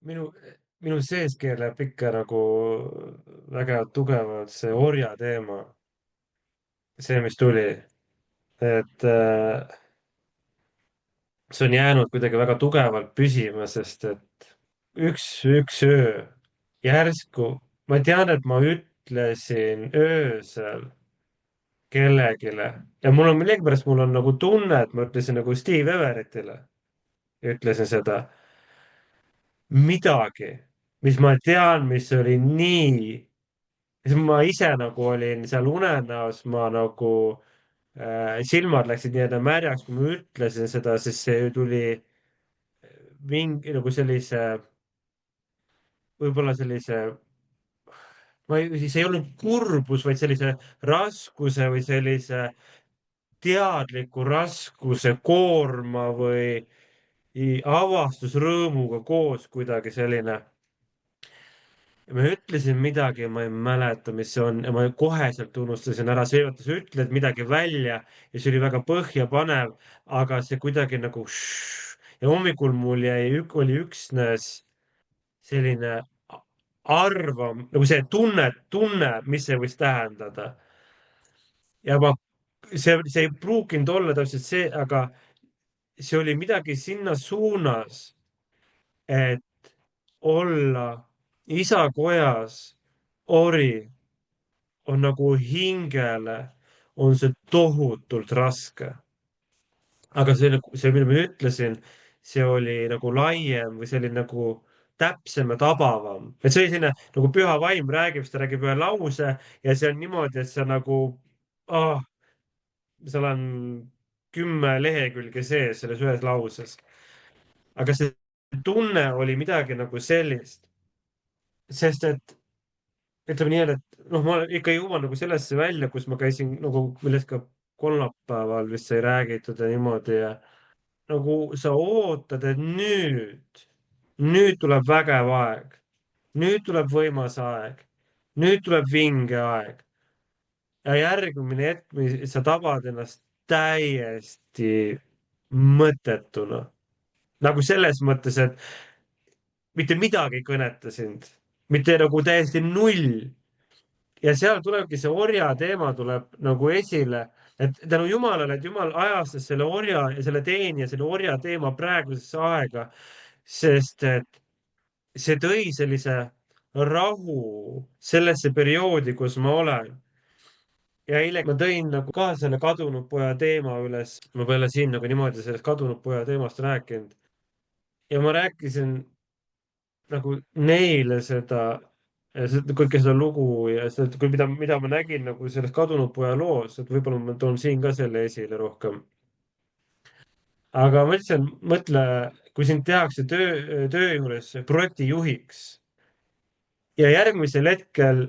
minu, minu sees keerleb ikka nagu väga tugevalt see orja teema, see, mis tuli, et see on jäänud kuidagi väga tugevalt püsima, sest et üks öö järsku, ma tean, et ma ütlesin öösel kellegile ja mul on nagu tunne, et ma ütlesin nagu Steve Everettile, ütlesin seda midagi, mis ma tean, mis oli nii, siis ma ise nagu olin seal unenäos, ma nagu silmad läksid nii-öelda märjaks, kui ma ütlesin seda, sest see ju tuli mingi nagu sellise, võib-olla sellise, ma ei, see ei olnud kurbus, vaid sellise raskuse või sellise teadliku raskuse koorma või avastusrõõmuga koos kuidagi selline. Ja ma ütlesin midagi, ma ei mäleta, mis see on ja ma koheselt unustasin ära, seejuures sa ütled midagi välja ja see oli väga põhjapanev, aga see kuidagi nagu ja hommikul mul oli üksnes selline nagu see tunne, mis see võis tähendada. Ja see ei pruukinud olla täpselt see, aga see oli midagi sinna suunas, et olla isakojas ori on nagu hingele, on see tohutult raske. Aga see, mida ma ütlesin, see oli nagu laiem või selline nagu täpsem ja tabavam. Et see oli selline nagu püha vaim räägib, siis ta räägib ühe lause ja see on niimoodi, et sa nagu ah, seal on 10 lehekülge sees selles ühes lauses. Aga see tunne oli midagi nagu sellist, sest et ütleme nii, et noh, ma ikka jõuan nagu sellesse välja, kus ma käisin nagu, millest ka kolmapäeval vist sai räägitud ja niimoodi ja nagu sa ootad, et nüüd tuleb vägev aeg, nüüd tuleb võimas aeg, nüüd tuleb vinge aeg ja järgmine hetk, sa tabad ennast täiesti mõttetuna. Nagu selles mõttes, et mitte midagi ei kõneta sind, mitte nagu täiesti null. Ja seal tulebki see orja teema tuleb nagu esile, et tänu Jumalale, et Jumal ajastas selle orja ja selle teenija, selle orja teema praegusesse aega, sest et see tõi sellise rahu sellesse perioodi, kus ma olen. Ja eile ma tõin nagu ka selle kadunud poja teema üles, ma pole siin nagu niimoodi sellest kadunud poja teemast rääkinud ja ma rääkisin nagu neile kõike seda lugu ja seda, mida ma nägin nagu selles kadunud poja loos, et võib-olla ma toon siin ka selle esile rohkem. Aga ma ütlesin, mõtle, kui sind tehakse töö juures projektijuhiks ja järgmisel hetkel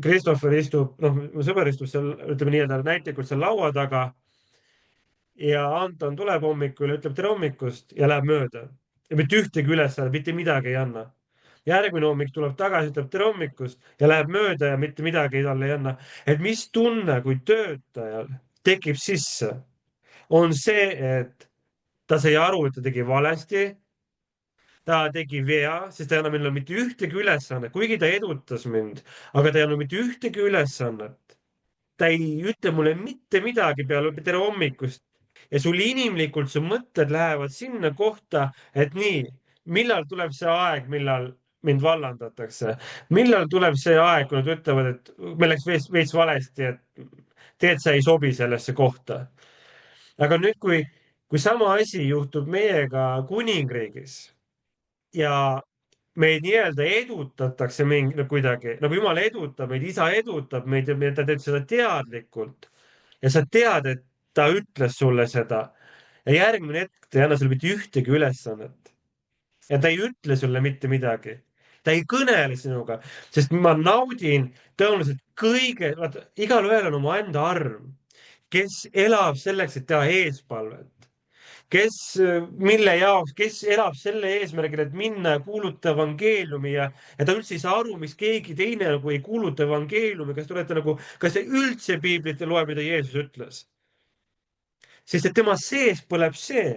Christopher istub, noh, mu sõber istub seal, ütleme nii-öelda näitlikult seal laua taga ja Anton tuleb hommikul ja ütleb tere hommikust ja läheb mööda. Ja mitte ühtegi ülesannet, mitte midagi ei anna. Järgmine hommik tuleb tagasi, ütleb tere hommikust ja läheb mööda ja mitte midagi talle ei anna. Et mis tunne, kui töötajal tekib sisse, on see, et ta sai aru, et ta tegi valesti, ta tegi vea, sest ta ei anna meile mitte ühtegi ülesannet, kuigi ta edutas mind, aga ta ei andnud mitte ühtegi ülesannet. Ta ei ütle mulle mitte midagi peale tere hommikust ja sul inimlikult su mõtted lähevad sinna kohta, et nii, millal tuleb see aeg, millal mind vallandatakse, millal tuleb see aeg, kui nad ütlevad, et meil läks veits valesti, et tead, sa ei sobi sellesse kohta. Aga nüüd, kui sama asi juhtub meiega kuningriigis ja meid nii-öelda edutatakse mingi kuidagi, nagu Jumal edutab meid, isa edutab meid ja ta teeb seda teadlikult. Ja sa tead, et ta ütles sulle seda ja järgmine hetk ta ei anna sulle mitte ühtegi ülesannet. Ja ta ei ütle sulle mitte midagi. Ta ei kõnele sinuga, sest ma naudin tõenäoliselt vaata, igalühel on omaenda arm, kes elab selleks, et teha eespalvet kes, mille jaoks, kes elab selle eesmärgil, et minna ja kuuluta evangeeliumi ja ta üldse ei saa aru, miks keegi teine nagu ei kuuluta evangeeliumi, kas te olete nagu, kas te üldse piiblit ei loe, mida Jeesus ütles? sest et tema sees põleb see.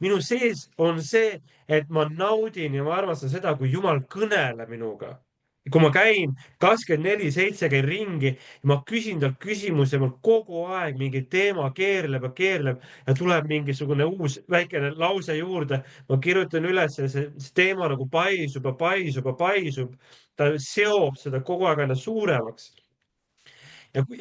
minu sees on see, et ma naudin ja ma armastan seda, kui Jumal kõneleb minuga. kui ma käin 24/7 käin ringi ja ma küsin talt küsimusi, mul kogu aeg mingi teema keerleb ja tuleb mingisugune uus väikene lause juurde. ma kirjutan üles ja see teema nagu paisub ja paisub ja paisub. ta seob seda kogu aeg aina suuremaks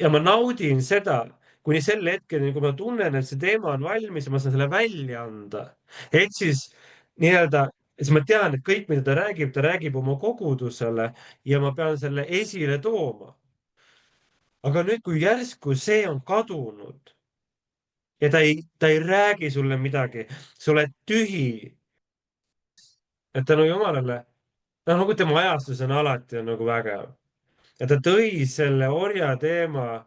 ja ma naudin seda kuni selle hetkeni, kui ma tunnen, et see teema on valmis ja ma saan selle välja anda. ehk siis siis ma tean, et kõik, mida ta räägib oma kogudusele ja ma pean selle esile tooma. aga nüüd, kui järsku see on kadunud ja ta ei räägi sulle midagi, sa oled tühi, et tänu Jumalale, noh nagu tema ajastus on alati on nagu vägev ja ta tõi selle orja teema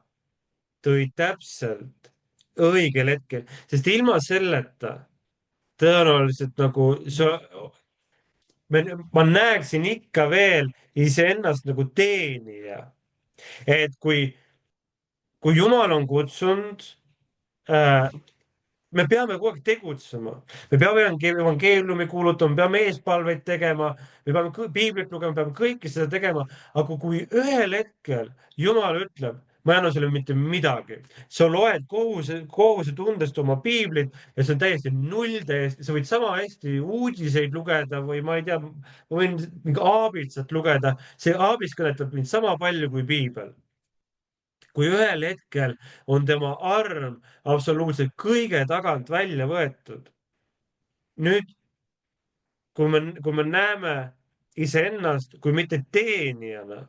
tõi täpselt õigel hetkel, sest ilma selleta tõenäoliselt nagu ma näeksin ikka veel iseennast nagu teenija. et kui Jumal on kutsunud äh, me peame kogu aeg tegutsema, me peame evangeeliumi kuulutama, me peame eespalveid tegema, me peame piiblit lugema, peame kõike seda tegema, aga kui ühel hetkel Jumal ütleb, ma ei anna sulle mitte midagi, sa loed kohusetundest oma piiblit ja see on täiesti null täiesti, sa võid sama hästi uudiseid lugeda või ma ei tea, ma võin mingi aabitsat lugeda, see aabits kõnetab mind sama palju kui piibel. kui ühel hetkel on tema arm absoluutselt kõige tagant välja võetud. nüüd, kui me näeme iseennast kui mitte teenijana,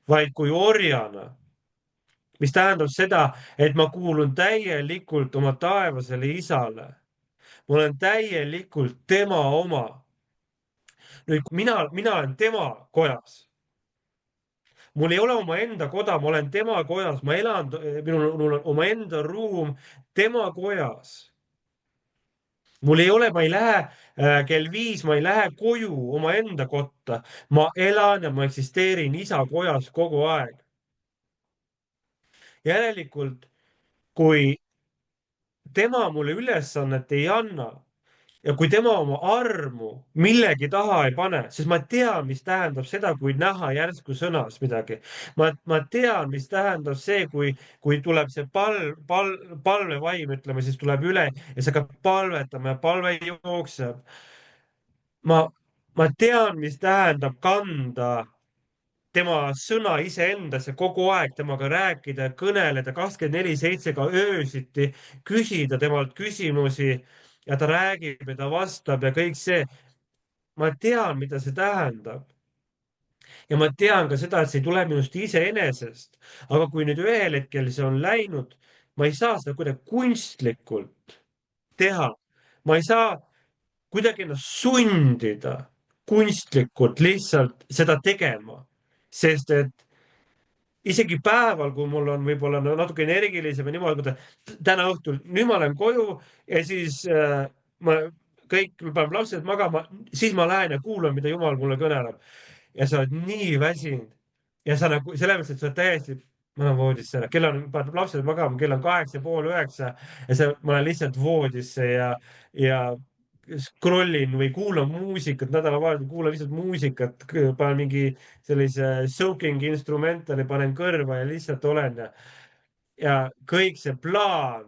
vaid kui orjana, mis tähendab seda, et ma kuulun täielikult oma taevasele isale. ma olen täielikult tema oma. nüüd, mina olen tema kojas. mul ei ole omaenda koda, ma olen tema kojas, ma elan, minul on omaenda ruum tema kojas. mul ei ole, ma ei lähe kell 5, ma ei lähe koju omaenda kotta. ma elan ja ma eksisteerin isa kojas kogu aeg. järelikult, kui tema mulle ülesannet ei anna ja kui tema oma armu millegi taha ei pane, sest ma tean, mis tähendab seda, kui näha järsku sõnas midagi. ma tean, mis tähendab see, kui tuleb see palvevaim, ütleme siis tuleb üle ja see hakkab palvetama ja palve jookseb. ma tean, mis tähendab kanda tema sõna iseendasse kogu aeg, temaga rääkida, kõneleda 24/7 ka öösiti, küsida temalt küsimusi ja ta räägib ja ta vastab ja kõik see. ma tean, mida see tähendab. ja ma tean ka seda, et see ei tule minust iseenesest. aga kui nüüd ühel hetkel see on läinud, ma ei saa seda kuidagi kunstlikult teha. ma ei saa kuidagi ennast sundida kunstlikult lihtsalt seda tegema, sest et isegi päeval, kui mul on võib-olla natuke energilisem ja niimoodi, täna õhtul, nüüd ma lähen koju ja siis ma kõik, paneb lapsed magama, siis ma lähen ja kuulan, mida Jumal mulle kõneleb. ja sa oled nii väsinud ja sa nagu sellepärast, et sa oled täiesti, ma lähen voodisse ära, paneb lapsed magama, kell on 8:30, 9 ja ma lähen lihtsalt voodisse ja scroll in või kuulan muusikat, nädalavahetusel kuulan lihtsalt muusikat, panen mingi sellise soaking instrumentali, panen kõrva ja lihtsalt olen ja kõik see plaan,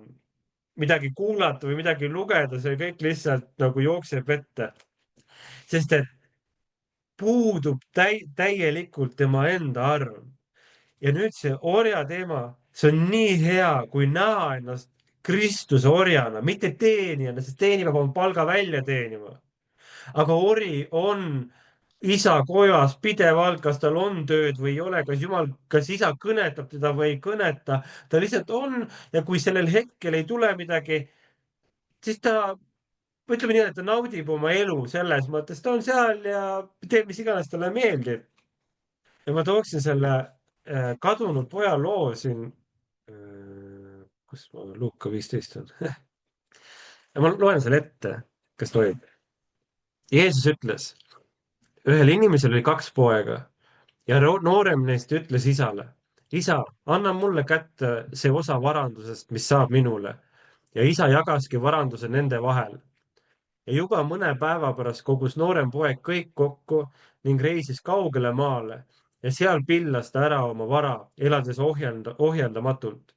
midagi kuulata või midagi lugeda, see kõik lihtsalt nagu jookseb ette. sest et puudub täielikult tema enda arm. ja nüüd see orja teema, see on nii hea, kui näha ennast Kristuse orjana, mitte teenijana, sest teenija peab oma palga välja teenima. aga ori on isa kojas pidevalt, kas tal on tööd või ei ole, kas isa kõnetab teda või ei kõneta, ta lihtsalt on ja kui sellel hetkel ei tule midagi, siis ta, ütleme nii, et ta naudib oma elu selles mõttes, ta on seal ja teeb, mis iganes talle meeldib. ja ma tooksin selle kadunud poja loo siin. kus Luuka 15 on? ja ma loen selle ette, kas tohib. Jeesus ütles, ühel inimesel oli 2 poega ja noorem neist ütles isale, isa, anna mulle kätte see osa varandusest, mis saab minule. ja isa jagaski varanduse nende vahel. Ja juba mõne päeva pärast kogus noorem poeg kõik kokku ning reisis kaugele maale ja seal pillas ta ära oma vara, elades ohjeldamatult.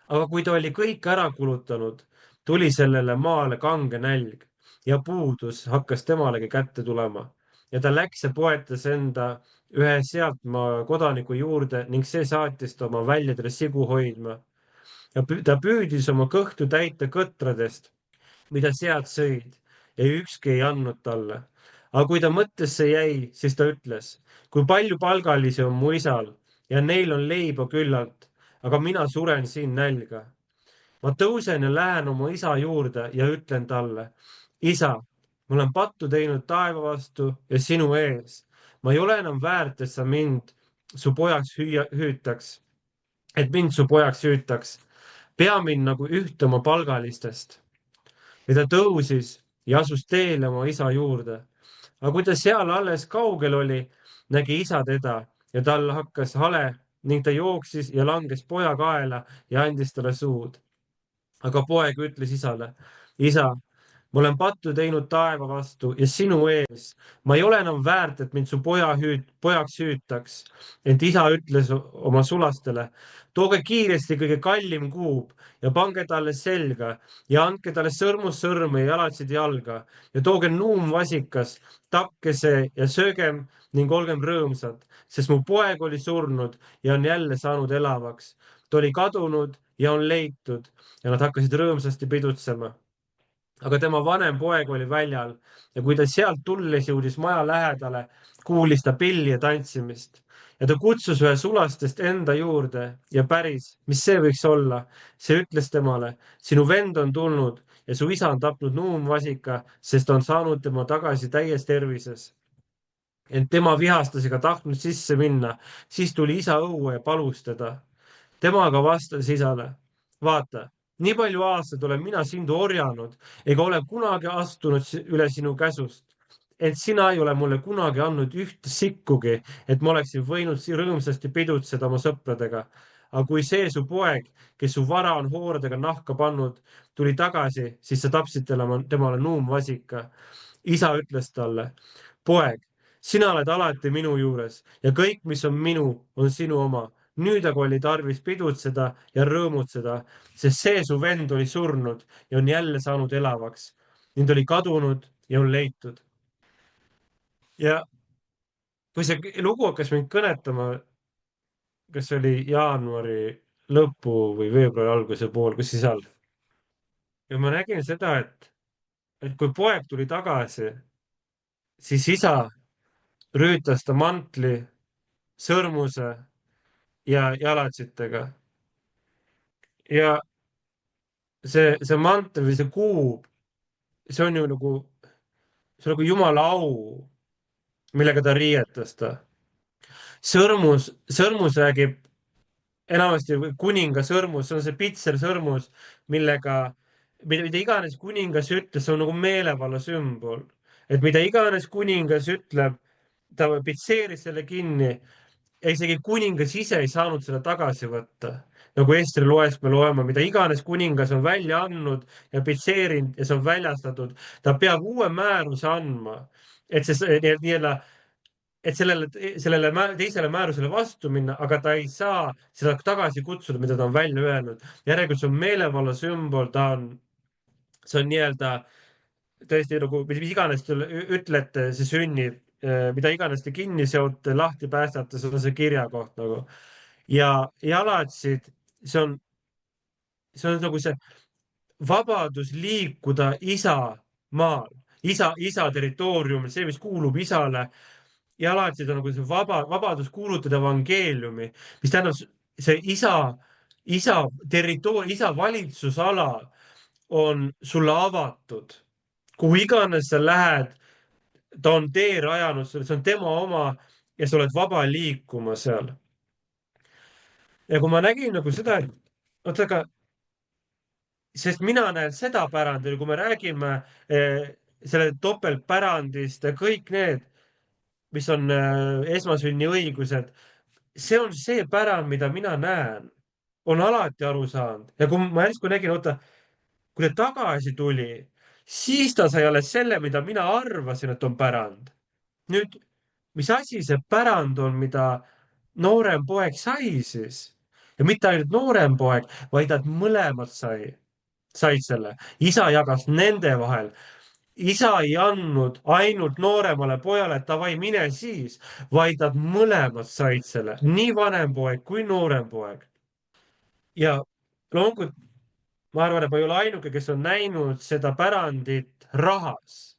Aga kui ta oli kõik ära kulutanud, tuli sellele maale kange nälg ja puudus hakkas temalegi kätte tulema. Ja ta läks ja poetas enda ühe sealtmaa kodaniku juurde ning see saatis ta oma väljadele sigu hoidma. Ja ta püüdis oma kõhtu täita kõtradest, mida sead sõid ja ükski ei andnud talle. aga kui ta mõttesse jäi, siis ta ütles, kui palju palgalisi on mu isal ja neil on leiba küllalt, aga mina suren siin nälga. ma tõusen ja lähen oma isa juurde ja ütlen talle, isa, ma olen pattu teinud taeva vastu ja sinu ees. ma ei ole enam väärt, et sa mind su pojaks hüütaks, et mind su pojaks hüütaks. pea mind nagu ühte oma palgalistest. ja ta tõusis ja asus teele oma isa juurde. aga kui ta seal alles kaugel oli, nägi isa teda ja tal hakkas hale ning ta jooksis ja langes poja kaela ja andis talle suud. aga poeg ütles isale, isa, ma olen pattu teinud taeva vastu ja sinu ees. ma ei ole enam väärt, et mind su pojaks hüütaks. ent isa ütles oma sulastele, tooge kiiresti kõige kallim kuub ja pange talle selga ja andke talle sõrmust sõrme ja jalatsid jalga ja tooge nuumvasikas, tapke see ja söögem ning olgem rõõmsad, sest mu poeg oli surnud ja on jälle saanud elavaks. ta oli kadunud ja on leitud ja nad hakkasid rõõmsasti pidutsema. aga tema vanem poeg oli väljal ja kui ta sealt tulles jõudis maja lähedale, kuulis ta pilli ja tantsimist ja ta kutsus ühe sulastest enda juurde ja päris, mis see võiks olla. see ütles temale, sinu vend on tulnud ja su isa on tapnud nuumvasika, sest on saanud tema tagasi täies tervises. ent tema vihastas ega tahtnud sisse minna, siis tuli isa õue ja palus teda. tema aga vastas isale, vaata, nii palju aastaid olen mina sind orjanud ega ole kunagi astunud üle sinu käsust. ent sina ei ole mulle kunagi andnud ühte sikkugi, et ma oleksin võinud rõõmsasti pidutseda oma sõpradega. aga kui see su poeg, kes su vara on hooredega nahka pannud, tuli tagasi, siis sa tapsid temale nuumvasika. isa ütles talle, poeg, sina oled alati minu juures ja kõik, mis on minu, on sinu oma. nüüd aga oli tarvis pidutseda ja rõõmutseda, sest see su vend oli surnud ja on jälle saanud elavaks. nüüd oli kadunud ja on leitud. ja kui see lugu hakkas mind kõnetama, kas see oli jaanuari lõpu või veebruari alguse pool, kus siis seal. ja ma nägin seda, et kui poeg tuli tagasi, siis isa rüütas ta mantli, sõrmuse ja jalatsitega. ja see mantel või see kuub, see on ju nagu, see on nagu Jumala au, millega ta riietas ta. sõrmus räägib enamasti kuninga sõrmus, see on see pitsersõrmus, mida iganes kuningas ütles, see on nagu meelevalla sümbol. et mida iganes kuningas ütleb, ta pitseeris selle kinni ja isegi kuningas ise ei saanud seda tagasi võtta. nagu Estri loest me loeme, mida iganes kuningas on välja andnud ja pitseerinud ja see on väljastatud, ta peab uue määruse andma, et see nii-öelda et sellele teisele määrusele vastu minna, aga ta ei saa seda tagasi kutsuda, mida ta on välja öelnud. järelikult see on meelevalla sümbol, see on nii-öelda tõesti nagu, mis iganes te ütlete, see sünnib, mida iganes te kinni seote, lahti päästate, see on see kirjakoht nagu. ja jalatsid, see on nagu see vabadus liikuda isa maal, isa territooriumil, see, mis kuulub isale. jalatsid on nagu see vabadus kuulutada evangeeliumi, mis tähendab see isa territoorium, isa valitsusala on sulle avatud. kuhu iganes sa lähed, ta on tee rajanud sulle, see on tema oma ja sa oled vaba liikuma seal. ja kui ma nägin nagu seda, et oota, aga sest mina näen seda pärandit, kui me räägime selle topeltpärandist ja kõik need, mis on esmasünniõigused, see on see pärand, mida mina näen, on alati aru saanud ja kui ma järsku nägin, oota, kui ta tagasi tuli, siis ta sai alles selle, mida mina arvasin, et on pärand. nüüd, mis asi see pärand on, mida noorem poeg sai siis? Ja mitte ainult noorem poeg, vaid nad mõlemad said selle. isa jagas nende vahel. isa ei andnud ainult nooremale pojale, et davai, mine siis, vaid nad mõlemad said selle, nii vanem poeg kui noorem poeg. ja loomulikult ma arvan, et ma ei ole ainuke, kes on näinud seda pärandit rahas,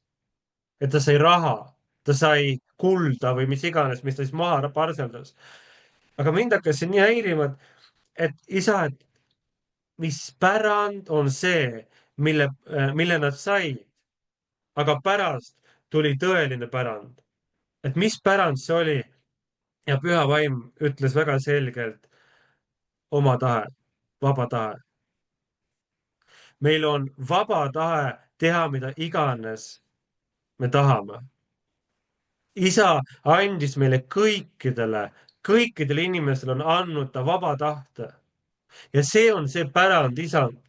et ta sai raha, ta sai kulda või mis iganes, mis ta siis maha parseldas. aga mind hakkas see nii häirima, et isa, et mis pärand on see, mille nad said, aga pärast tuli tõeline pärand. et mis pärand see oli? ja püha vaim ütles väga selgelt oma tahe, vaba tahe. meil on vaba tahe teha mida iganes me tahame. isa andis meile kõikidele inimestele on andnud ta vaba tahte ja see on see pärand isalt.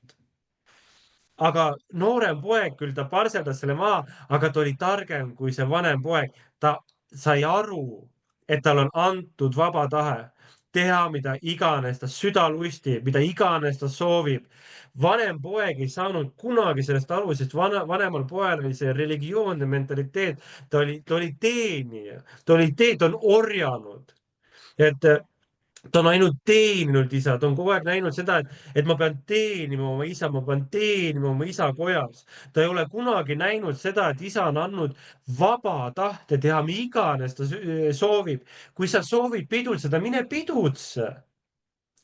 aga noorem poeg küll, ta parseldas selle maha, aga ta oli targem kui see vanem poeg. ta sai aru, et tal on antud vaba tahe teha mida iganes ta süda lustib, mida iganes ta soovib. vanem poeg ei saanud kunagi sellest aru, sest vanemal poel oli see religioonne mentaliteet. ta oli teenija, ta on orjanud. et ta on ainult teeninud isa, ta on kogu aeg näinud seda, et ma pean teenima oma isa, ma pean teenima oma isa kojas. ta ei ole kunagi näinud seda, et isa on andnud vaba tahte teha, mida iganes ta soovib. kui sa soovid pidutseda, mine pidutse.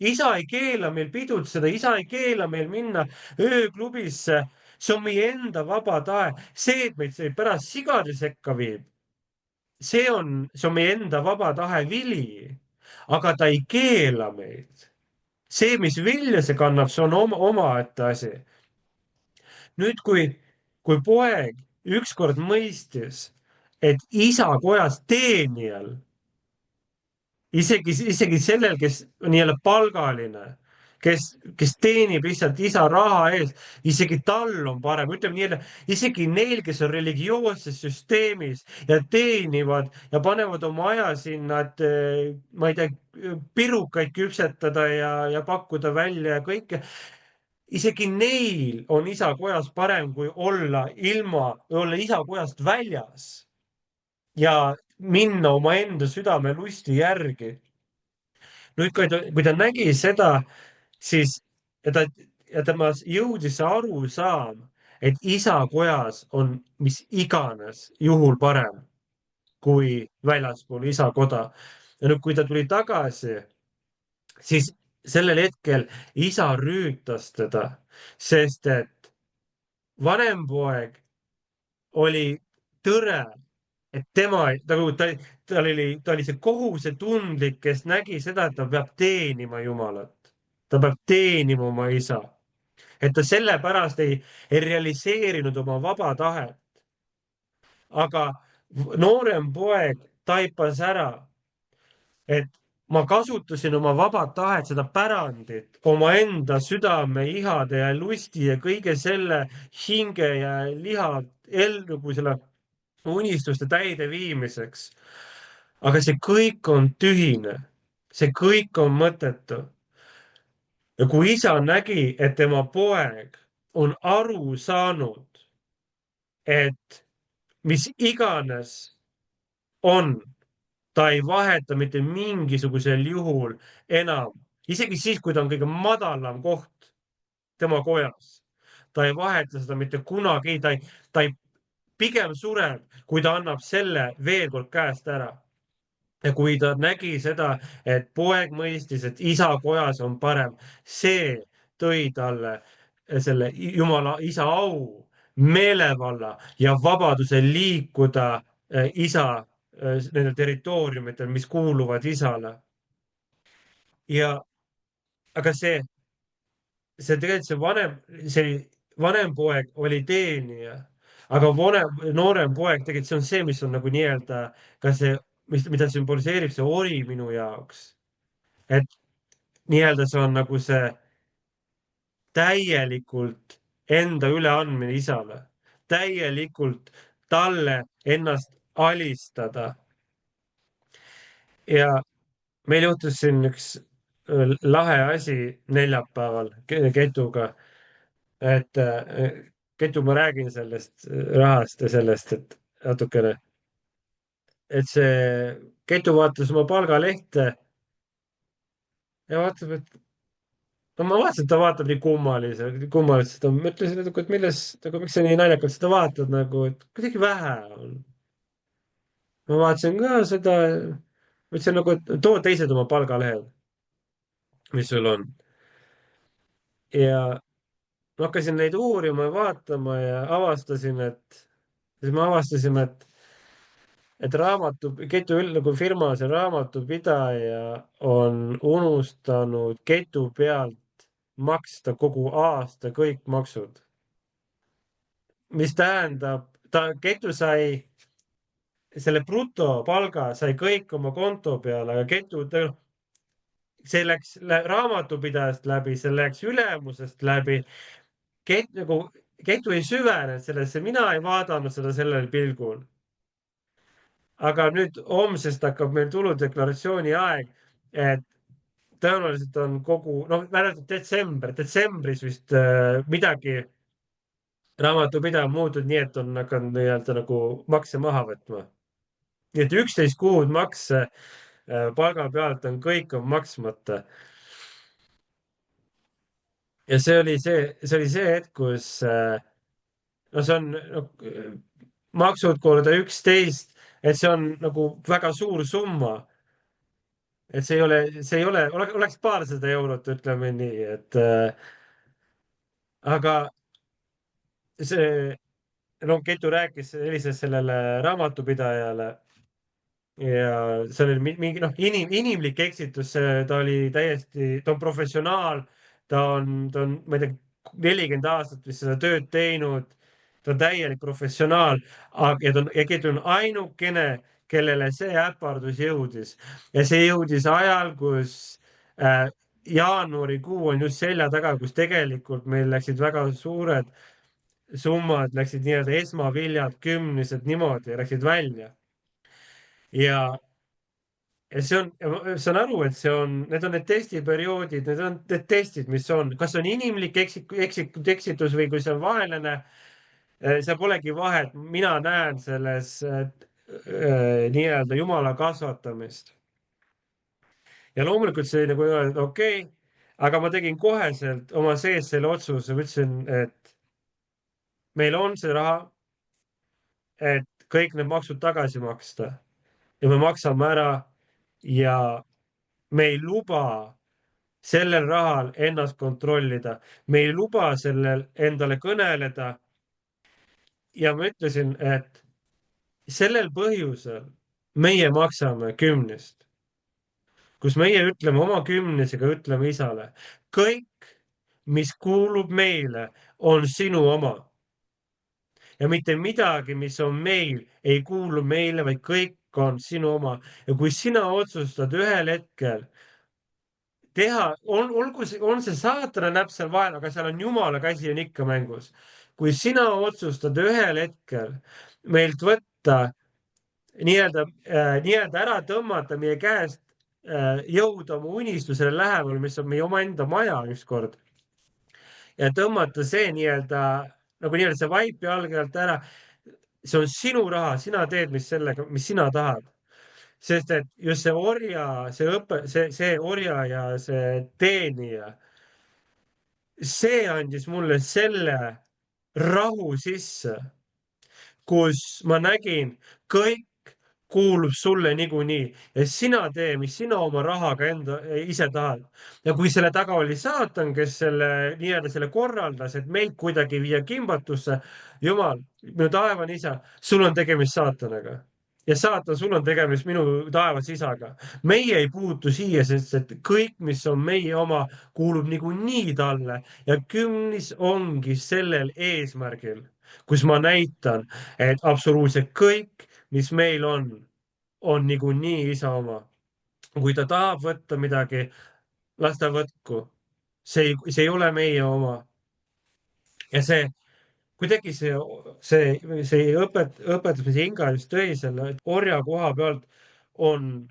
isa ei keela meil pidutseda, isa ei keela meil minna ööklubisse. see on meie enda vaba tahe. see, et meid see pärast sigade sekka viib, see on meie enda vaba tahe vili, aga ta ei keela meid. see, mis vilja see kannab, see on omaette asi. nüüd, kui poeg ükskord mõistis, et isa kojas teenijal, isegi sellel, kes on nii-öelda palgaline, kes teenib lihtsalt isa raha eest, isegi tal on parem, ütleme nii-öelda, isegi neil, kes on religioosses süsteemis ja teenivad ja panevad oma aja sinna, et ma ei tea, pirukaid küpsetada ja pakkuda välja ja kõike. isegi neil on isa kojas parem, kui olla isa kojast väljas ja minna omaenda südamelusti järgi. nüüd, kui ta nägi seda, siis tema jõudis see arusaam, et isa kojas on mis iganes juhul parem kui väljaspool isa koda. ja nüüd, kui ta tuli tagasi, siis sellel hetkel isa rüütas teda, sest et vanem poeg oli tõre, et ta oli see kohusetundlik, kes nägi seda, et ta peab teenima Jumalat. ta peab teenima oma isa. et ta sellepärast ei realiseerinud oma vaba tahet. aga noorem poeg taipas ära, et ma kasutasin oma vaba tahet, seda pärandit omaenda südame ihade ja lusti ja kõige selle hinge ja liha nagu selle unistuste täideviimiseks. aga see kõik on tühine, see kõik on mõttetu. ja kui isa nägi, et tema poeg on aru saanud, et mis iganes on, ta ei vaheta mitte mingisugusel juhul enam, isegi siis, kui ta on kõige madalam koht tema kojas. ta ei vaheta seda mitte kunagi, ta ei pigem sureb, kui ta annab selle veel kord käest ära. ja kui ta nägi seda, et poeg mõistis, et isa kojas on parem, see tõi talle selle Jumala isa au, meelevalla ja vabaduse liikuda isa nendel territooriumitel, mis kuuluvad isale. aga see vanem poeg oli teenija, aga noorem poeg tegelikult see on see, mis on nagu nii-öelda ka see, mida sümboliseerib see ori minu jaoks. et nii-öelda see on nagu see täielikult enda üleandmine isale, täielikult talle ennast alistada. Ja meil juhtus siin üks lahe asi neljapäeval Ketuga, et Ketu, ma räägin sellest rahast ja sellest, et natukene, et see Ketu vaatas oma palgalehte ja vaatab, et no ma vaatasin, et ta vaatab nii kummaliselt, ma ütlesin, et milles, nagu miks sa nii naljakalt seda vaatad nagu, et kuidagi vähe on. Ma vaatasin ka seda, ütlesin nagu, et too teised oma palgalehed, mis sul on. Ja ma hakkasin neid uurima ja vaatama ja avastasin, siis me avastasime, et Ketu nagu firma, see raamatupidaja on unustanud Ketu pealt maksta kogu aasta kõik maksud. Mis tähendab, Ketu sai selle brutopalga, sai kõik oma konto peale, aga see läks raamatupidajast läbi, see läks ülemusest läbi. Nagu, Ketu ei süvenenud sellesse, mina ei vaadanud seda sellel pilgul. Aga nüüd homsest hakkab meil tuludeklaratsiooni aeg, et tõenäoliselt on noh, vähemalt detsembris vist midagi raamatupidaja muutunud nii, et on hakanud nii-öelda nagu makse maha võtma. Nii et 11 kuud makse palga pealt on kõik on maksmata. Ja see oli see hetk, kus no see on no, maksud korda 11, et see on nagu väga suur summa. Et see ei ole, oleks paarsada eurot, ütleme nii, et aga see, no Ketu rääkis, helises sellele raamatupidajale ja see oli mingi noh, inimlik eksitus, ta oli täiesti, ta on professionaal, ma ei tea, 40 aastat vist seda tööd teinud. Ta on täielik professionaal, ja Ketu on ainukene, kellele see äpardus jõudis ja see jõudis ajal, kus jaanuarikuu on just selja taga, kus tegelikult meil läksid väga suured summad, läksid nii-öelda esmaviljad, kümnised niimoodi läksid välja ja ja ma saan aru, et need on need testiperioodid, need on need testid, mis on, kas on inimlik eksitus või kui see on vaenlane, seal polegi vahet. Mina näen selles nii-öelda jumala kasvatamist. Ja loomulikult see nagu okei, aga ma tegin koheselt oma sees selle otsuse, ma ütlesin, et meil on see raha, et kõik need maksud tagasi maksta ja me maksame ära ja me ei luba sellel rahal ennast kontrollida, me ei luba sellel endale kõneleda. Ja ma ütlesin, et sellel põhjusel meie maksame kümnest, kus meie ütleme oma kümnesega, ütleme isale, kõik, mis kuulub meile, on sinu oma. Ja mitte midagi, mis on meil, ei kuulu meile, vaid kõik on sinu oma. Ja kui sina otsustad ühel hetkel teha, on see saatana näpp seal vahel, aga seal on jumala käsi on ikka mängus. kui sina otsustad ühel hetkel meilt võtta nii-öelda ära tõmmata meie käest jõuda oma unistusele lähemale, mis on meie omaenda maja ükskord ja tõmmata see nii-öelda see vaip jalge alt ära. see on sinu raha, sina teed, mis sina tahad. Sest et just see orja, see orja ja see teenija, see andis mulle selle rahu sisse, kus ma nägin, kõik kuulub sulle niikuinii ja sina tee, mis sina oma rahaga ise tahad. Ja kui selle taga oli saatan, kes selle korraldas, et meid kuidagi viia kimbatusse, jumal, minu taevane isa, sul on tegemist saatanaga. Ja saatan, sul on tegemist minu taevas isaga. meie ei puutu siia, sest et kõik, mis on meie oma, kuulub niikuinii talle ja kümnis ongi sellel eesmärgil, kus ma näitan, et absoluutselt kõik, mis meil on niikuinii isa oma. kui ta tahab võtta midagi, las ta võtku. See ei ole meie oma. ja see kuidagi see õpetus, mis Inga just tõi selle orja koha pealt, on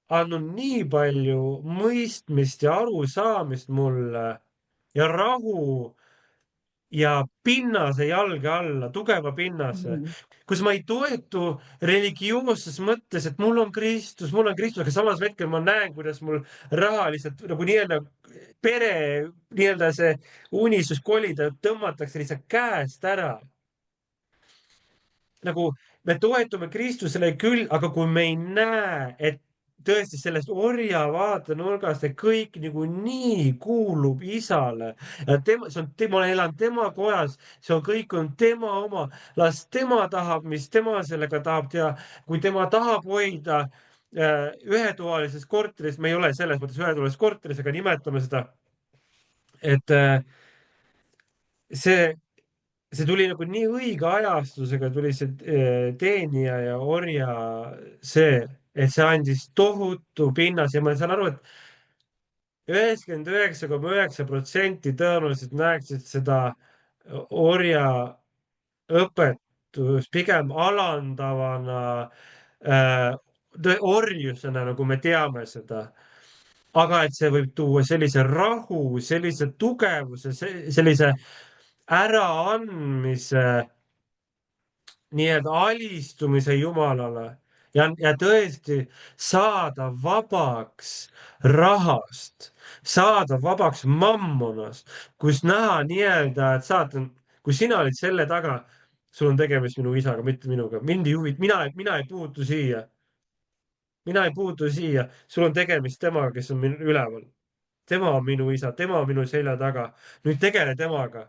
andnud nii palju mõistmist ja arusaamist mulle ja rahu ja pinnase jalge alla, tugeva pinnase, kus ma ei toetu religioosses mõttes, et mul on Kristus, aga samas hetkel ma näen, kuidas mul raha lihtsalt nagu nii-öelda pere, nii-öelda see unistus kolida tõmmatakse lihtsalt käest ära. Nagu me toetume Kristusele küll, aga kui me ei näe, et tõesti sellest orja vaatenurgast, et kõik niikuinii kuulub isale ja ma olen elanud tema kojas, kõik on tema oma, las tema tahab, mis tema sellega tahab teha. Kui tema tahab hoida ühetoalises korteris, me ei ole selles mõttes ühetoalises korteris, aga nimetame seda, et see see tuli nagu nii õige ajastusega, tuli see teenija ja orja see, et see andis tohutu pinnas ja ma saan aru, et 99,9% tõenäoliselt näeksid seda orja õpetust pigem alandavana orjusena, nagu me teame seda. Aga et see võib tuua sellise rahu, sellise tugevuse, sellise äraandmise, nii-öelda alistumise Jumalale ja tõesti saada vabaks rahast, saada vabaks mammonast, kus näha nii-öelda, et saatan, kui sina olid selle taga, sul on tegemist minu isaga, mitte minuga, mind ei huvita, mina ei puutu siia. Mina ei puutu siia, sul on tegemist temaga, kes on üleval. Tema on minu isa, tema on minu selja taga. Nüüd tegele temaga.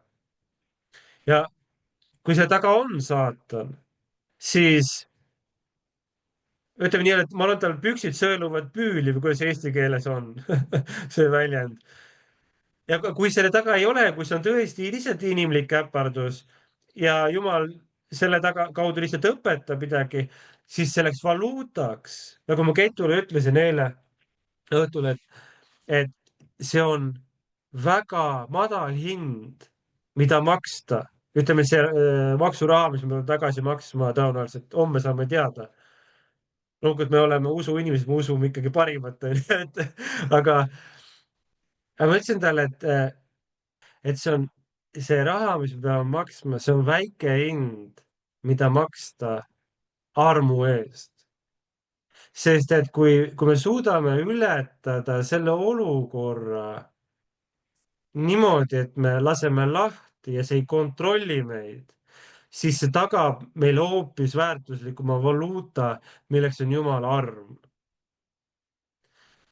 Ja kui see taga on saatan, siis ütleme nii, et ma arvan, et tal püksid sõeluvad püüli või kuidas eesti keeles on see väljend. Ja kui selle taga ei ole, kui see on tõesti lihtsalt inimlik äpardus ja Jumal selle kaudu lihtsalt õpetab midagi, siis selleks valuutaks, nagu ma Ketule ütlesin eile õhtul, et see on väga madal hind, mida maksta. Ütleme, see maksuraha, mis me peame tagasi maksma tõenäoliselt, homme saame teada. Loomulikult me oleme usuinimesed, me usume ikkagi parimat, aga ma ütlesin talle, et see raha, mis me peame maksma, see on väike hind, mida maksta armu eest. Sest et kui me suudame ületada selle olukorra niimoodi, et me laseme lahti ja see ei kontrolli meid, siis see tagab meile hoopis väärtuslikuma valuuta, milleks on Jumala arm.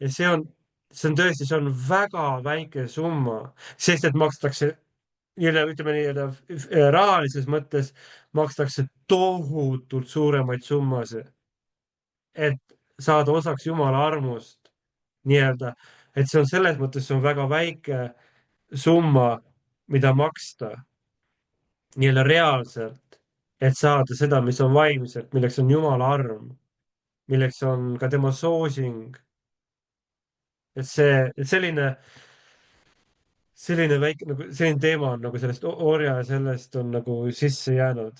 Ja see on tõesti, see on väga väike summa, sest et makstakse ütleme rahalises mõttes makstakse tohutult suuremaid summasid, et saada osaks Jumala armust nii-öelda, et see on selles mõttes, see on väga väike summa, mida maksta nii-öelda reaalselt, et saada seda, mis on vaimselt, milleks on Jumala arm, milleks on ka tema soosing. Et selline väike nagu selline teema on nagu sellest orja ja sellest on nagu sisse jäänud.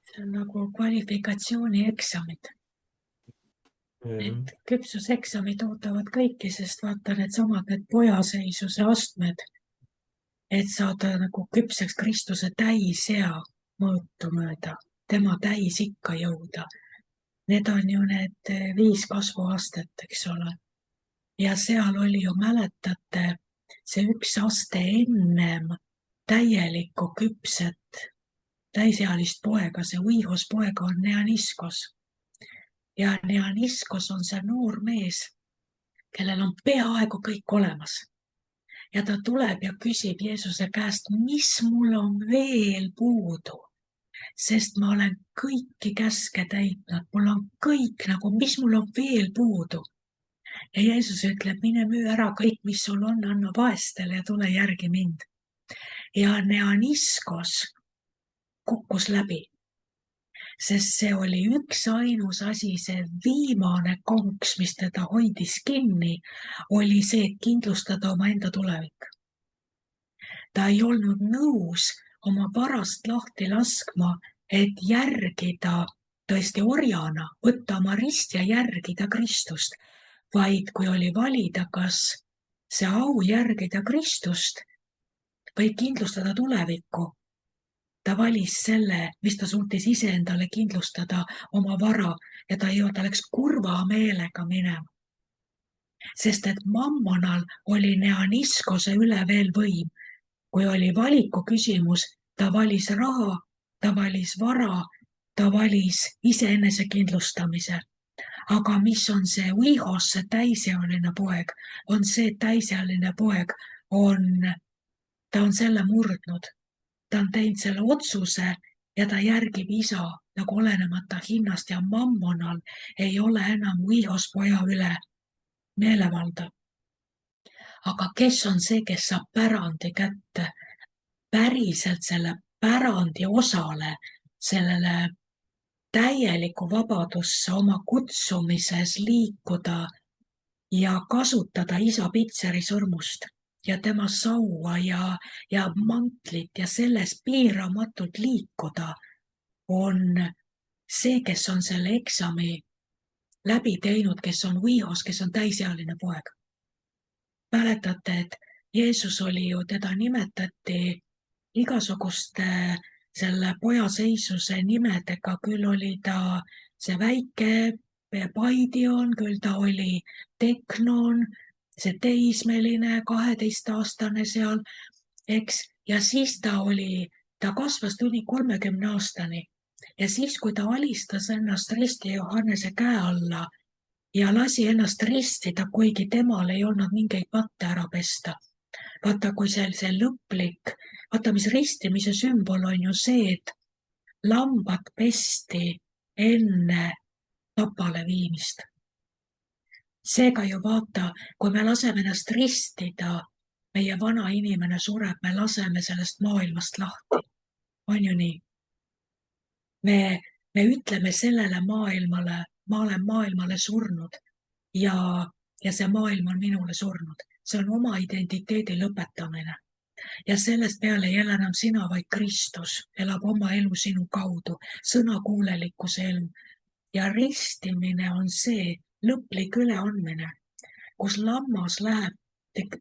See on nagu kvalifikatsioonieksamid. Need küpsuseksamid ootavad kõiki, sest vaata needsamad need pojaseisuse astmed, et saada nagu küpseks Kristuse täisea mõõtu mööda, tema täisikka jõuda. Need on ju need 5 kasvuastet, eks ole. Ja seal oli ju, mäletate, see 1 aste ennem täielikku küpset täisealist poega, see uihus poega on Neaniskos. Ja Neaniskos on see noor mees, kellel on peaaegu kõik olemas. Ja ta tuleb ja küsib Jeesuse käest, mis mul on veel puudu, sest ma olen kõiki käske täitnud, mul on kõik nagu, mis mul on veel puudu. Ja Jeesus ütleb, mine müü ära kõik, mis sul on, anna vaestele ja tule järgi mind. Ja Neaniskos kukkus läbi, sest see oli üks ainus asi, see viimane konks, mis teda hoidis kinni, oli see, et kindlustada oma enda tulevik. ta ei olnud nõus oma varast lahti laskma, et järgida tõesti orjana, võtta oma rist ja järgida Kristust, vaid kui oli valida, kas see au järgida Kristust või kindlustada tulevikku, ta valis selle, mis ta suutis iseendale kindlustada, oma vara, ja ta läks kurva meelega minema. Sest et mammonal oli Neaniskose üle veel võim. Kui oli valiku küsimus, ta valis raha, ta valis vara, ta valis iseenese kindlustamise. Aga mis on see Uihos, see täisealine poeg, on see täisealine poeg, ta on selle murdnud. Ta on teinud selle otsuse ja ta järgib isa nagu olenemata hinnast ja mammonal ei ole enam Uihos poja üle meelevalda. Aga kes on see, kes saab pärandi kätte? Päriselt selle pärandi osale, sellele täielikku vabadusse oma kutsumises liikuda ja kasutada isa Pitseri sõrmust ja tema saua ja mantlit ja selles piiramatult liikuda, on see, kes on selle eksami läbi teinud, kes on Uihos, kes on täisealine poeg. Mäletate, et Jeesus oli ju, teda nimetati igasuguste selle poja seisuse nimedega, küll oli ta see väike Paidion, küll ta oli Teknon, see teismeline 12-aastane seal, eks, ja siis ta kasvas kuni 30 aastani. Ja siis, kui ta alistas ennast risti Johannese käe alla ja lasi ennast ristida, kuigi temal ei olnud mingeid patte ära pesta. Vaata, kui see lõplik, vaata, mis ristimise sümbol on ju see, et lambad pesti enne tapale viimist. Seega ju vaata, kui me laseme ennast ristida, meie vana inimene sureb, me laseme sellest maailmast lahti. On ju nii? Me ütleme sellele maailmale, ma olen maailmale surnud ja see maailm on minule surnud. See on oma identiteedi lõpetamine. Ja sellest peale ei ela enam sina, vaid Kristus elab oma elu sinu kaudu, sõnakuulelikkuse elu. Ja ristimine on see lõplik üleandmine, kus lammas läheb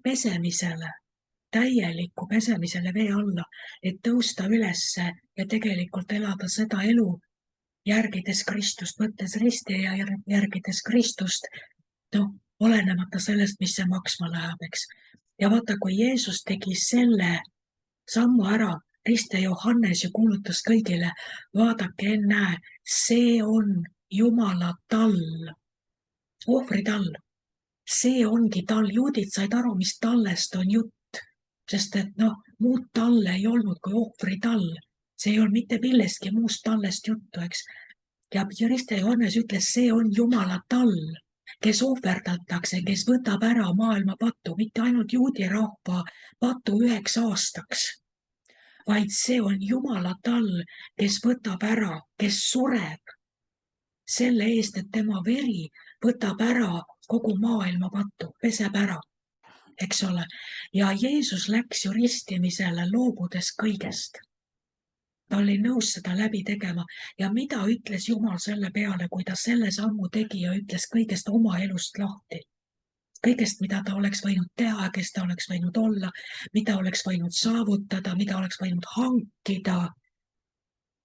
pesemisele, täieliku pesemisele vee alla, et tõusta ülesse ja tegelikult elada seda elu, järgides Kristust, võttes risti ja järgides Kristust, olenemata sellest, mis see maksma läheb, eks. Ja vaata, kui Jeesus tegi selle sammu ära, riste Johannes ju kuulutas kõigile, vaadake, ennäe, see on Jumala tall, ohvritall. See ongi tall, juudid said aru, mis tallest on jutt, sest et muud talle ei olnud kui ohvritall. See ei olnud mitte millestki muust tallest juttu, eks. Ja riste Johannes ütles, see on Jumala tall, kes ohverdatakse, kes võtab ära maailma patu, mitte ainult juudi rahva patu 9 aastaks, vaid see on Jumala tall, kes võtab ära, kes sureb selle eest, et tema veri võtab ära kogu maailma patu, peseb ära, eks ole. Ja Jeesus läks ju ristimisele loobudes kõigest. Ta oli nõus seda läbi tegema ja mida ütles Jumal selle peale, kui ta selle sammu tegi ja ütles kõigest oma elust lahti. Kõigest, mida ta oleks võinud teha, kes ta oleks võinud olla, mida oleks võinud saavutada, mida oleks võinud hankida.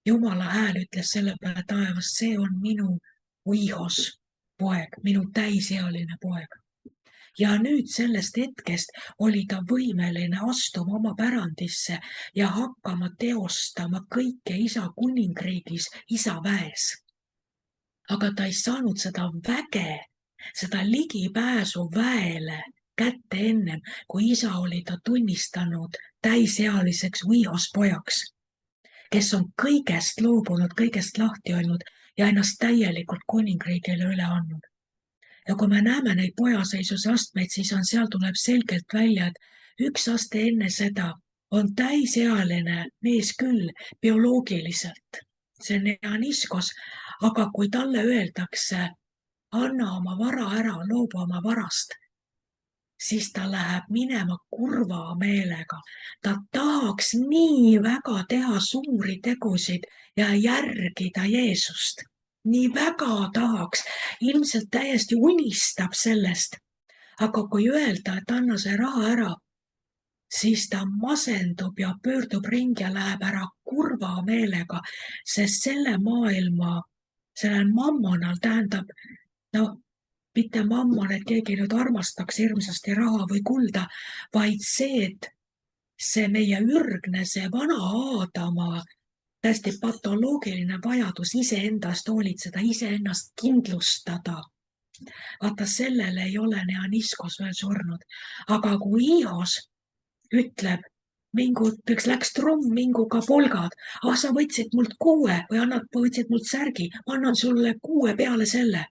Jumala hääl ütles selle peale taevast, see on minu Uihos poeg, minu täisealine poeg. Ja nüüd sellest hetkest oli ta võimeline astuma oma pärandisse ja hakkama teostama kõike isa kuningriigis, isa väes. Aga ta ei saanud seda väge, seda ligipääsu väele kätte ennem, kui isa oli ta tunnistanud täisealiseks Uihos pojaks, kes on kõigest loobunud, kõigest lahti olnud ja ennast täielikult kuningriigile üle andnud. Ja kui me näeme neid pojaseisuse astmeid, siis seal tuleb selgelt välja, et üks aste enne seda on täisealine mees küll bioloogiliselt. See on Neaniskos, aga kui talle öeldakse, anna oma vara ära, loobu oma varast, siis ta läheb minema kurva meelega. ta tahaks nii väga teha suuri tegusid ja järgida Jeesust. nii väga tahaks, ilmselt täiesti unistab sellest. aga kui öelda, et anna see raha ära, siis ta masendub ja pöördub ringi ja läheb ära kurva meelega, sest selle maailma, sellel mammonal tähendab, noh, mitte mammon, et keegi nüüd armastaks hirmsasti raha või kulda, vaid see, et see meie ürgne, see vana Aadama täiesti patoloogiline vajadus iseendast hoolitseda, iseennast kindlustada. vaata, sellele ei ole Neaniskos veel surnud. aga kui Ios ütleb, üks läks trumm, minguga polgad, sa võtsid mult 6 või võtsid mult särgi, ma annan sulle 6 peale selle.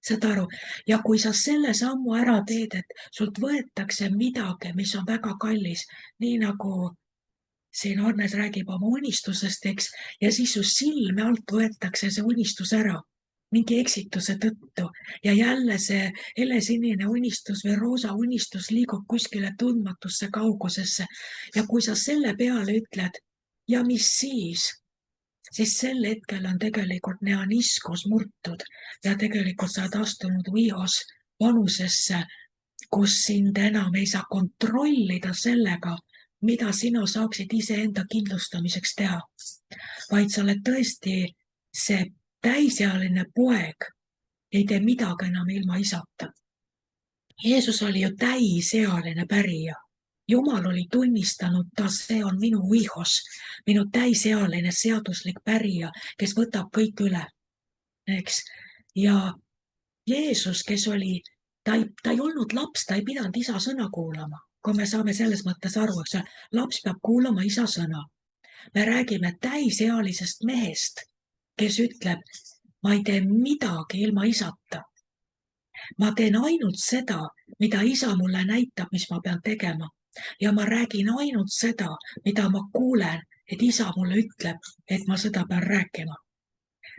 saad aru, ja kui sa selle sammu ära teed, et sult võetakse midagi, mis on väga kallis, nii nagu siin Arnes räägib oma unistusest, eks, ja siis su silme alt võetakse see unistus ära mingi eksituse tõttu ja jälle see helesinine unistus või roosa unistus liigub kuskile tundmatusse kaugusesse. ja kui sa selle peale ütled, ja mis siis sel hetkel on tegelikult Neaniskos murtud ja tegelikult sa oled astunud Ios vanusesse, kus sind enam ei saa kontrollida sellega, mida sina saaksid iseenda kindlustamiseks teha, vaid sa oled tõesti see täisealine poeg, ei tee midagi enam ilma isata. Jeesus oli ju täisealine pärija. Jumal oli tunnistanud ta, see on minu Ios, minu täisealine seaduslik pärija, kes võtab kõik üle. Eks? Ja Jeesus, kes oli, ta ei olnud laps, ta ei pidanud isa sõna kuulama, kui me saame selles mõttes aru, eks ole, laps peab kuulama isa sõna. Me räägime täisealisest mehest, kes ütleb, ma ei tee midagi ilma isata. ma teen ainult seda, mida isa mulle näitab, mis ma pean tegema. ja ma räägin ainult seda, mida ma kuulen, et isa mulle ütleb, et ma seda pean rääkima.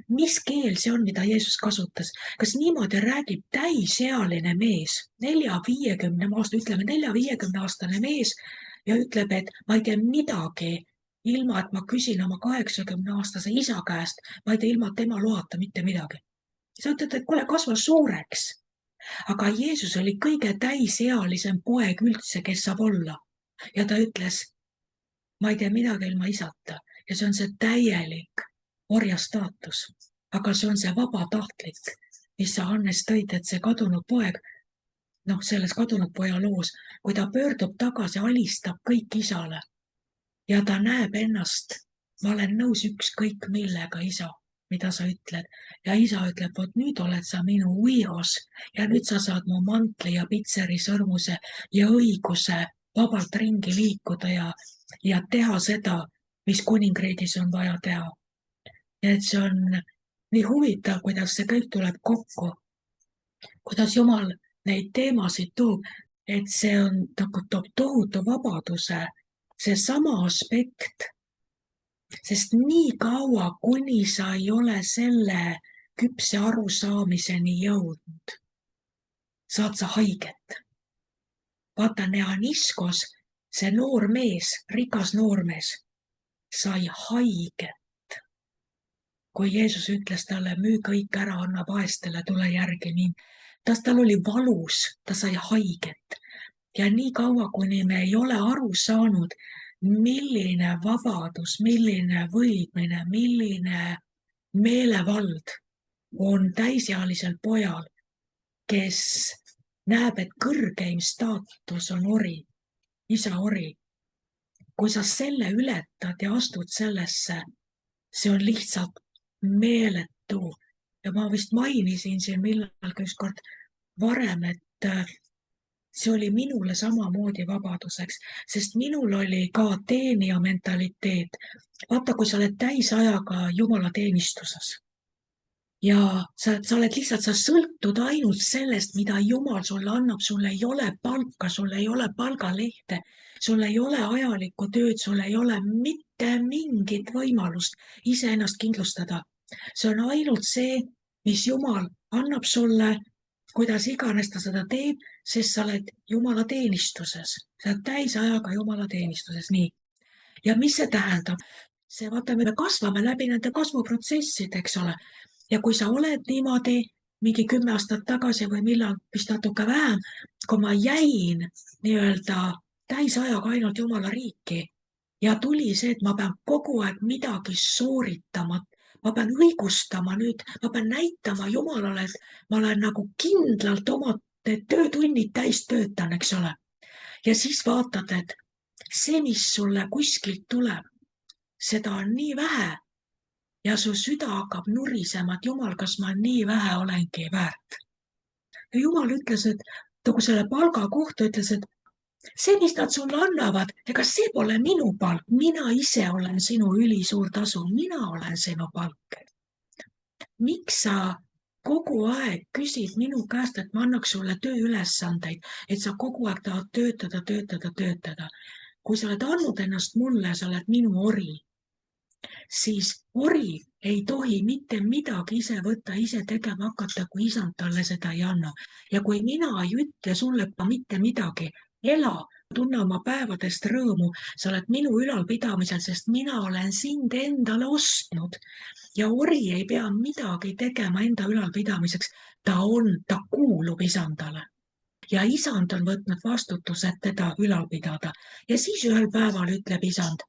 Mis keel see on, mida Jeesus kasutas? Kas niimoodi räägib täisealine mees, 40-50 aasta, ütleme 40-50 aastane mees ja ütleb, et ma ei tee midagi ilma, et ma küsin oma 80-aastase isa käest, ma ei tee ilma tema loata mitte midagi. Sa ütled, et kuule, kasva suureks. Aga Jeesus oli kõige täisealisem poeg üldse, kes saab olla. Ja ta ütles, ma ei tee midagi ilma isata. Ja see on see täielik orja staatus. Aga see on see vabatahtlik, mis sa, Hannes, tõid, et see kadunud poeg, selles kadunud poja loos, kui ta pöördub tagasi, alistab kõik isale. Ja ta näeb ennast, ma olen nõus ükskõik millega, isa, mida sa ütled. Ja isa ütleb, vot nüüd oled sa minu Ios ja nüüd sa saad mu mantli ja pitseri sõrmuse ja õiguse vabalt ringi liikuda ja teha seda, mis kuningriigis on vaja teha. Et see on nii huvitav, kuidas see kõik tuleb kokku, kuidas Jumal neid teemasid toob, et see on, toob tohutu vabaduse, see sama aspekt, sest nii kaua, kuni sa ei ole selle küpse arusaamiseni jõudnud, saad sa haiget. Vaata, Neaniskos, see noor mees, rikas noormees, sai haiget. Kui Jeesus ütles talle, müü kõik ära, anna vaestele, tule järgi mind. Tal oli valus, ta sai haiget. Ja nii kaua, kuni me ei ole aru saanud, milline vabadus, milline võidmine, milline meelevald on täisealisel pojal, kes näeb, et kõrgeim staatus on ori, isa ori. Kui sa selle ületad ja astud sellesse, see on lihtsalt meeletu. Ja ma vist mainisin siin millalgi ükskord varem, et see oli minule samamoodi vabaduseks, sest minul oli ka teenija mentaliteet. Vaata, kui sa oled täisajaga Jumala teenistuses ja sa oled lihtsalt, sa sõltud ainult sellest, mida Jumal sulle annab, sul ei ole palka, sul ei ole palgalehte, sul ei ole ajalikku tööd, sul ei ole mitte mingit võimalust iseennast kindlustada. See on ainult see, mis Jumal annab sulle kuidas iganes ta seda teeb, sest sa oled Jumala teenistuses, sa oled täisajaga Jumala teenistuses, nii. Ja mis see tähendab? See, vaata, me kasvame läbi nende kasvuprotsesside, eks ole. Ja kui sa oled niimoodi mingi 10 aastat tagasi või millal, vist natuke vähem, kui ma jäin nii-öelda täisajaga ainult Jumala riiki ja tuli see, et ma pean kogu aeg midagi sooritama, ma pean õigustama nüüd, ma pean näitama Jumalale, et ma olen nagu kindlalt oma töötunnid täis töötan, eks ole. Ja siis vaatad, et see, mis sulle kuskilt tuleb, seda on nii vähe ja su süda hakkab nurisema, et Jumal, kas ma nii vähe olengi väärt. Ja Jumal ütles, et nagu selle palga kohta ütles, et see, mis nad sulle annavad, ega see pole minu palk, mina ise olen sinu ülisuur tasu, mina olen sinu palk. Miks sa kogu aeg küsid minu käest, et ma annaks sulle tööülesandeid, et sa kogu aeg tahad töötada. Kui sa oled andnud ennast mulle, sa oled minu ori, siis ori ei tohi mitte midagi ise võtta, ise tegema hakata, kui isand talle seda ei anna. Ja kui mina ei ütle sulle ka mitte midagi, ela, tunne oma päevadest rõõmu, sa oled minu ülalpidamisel, sest mina olen sind endale ostnud ja ori ei pea midagi tegema enda ülalpidamiseks. Ta kuulub isandale ja isand on võtnud vastutuse, et teda ülal pidada. Ja siis ühel päeval ütleb isand,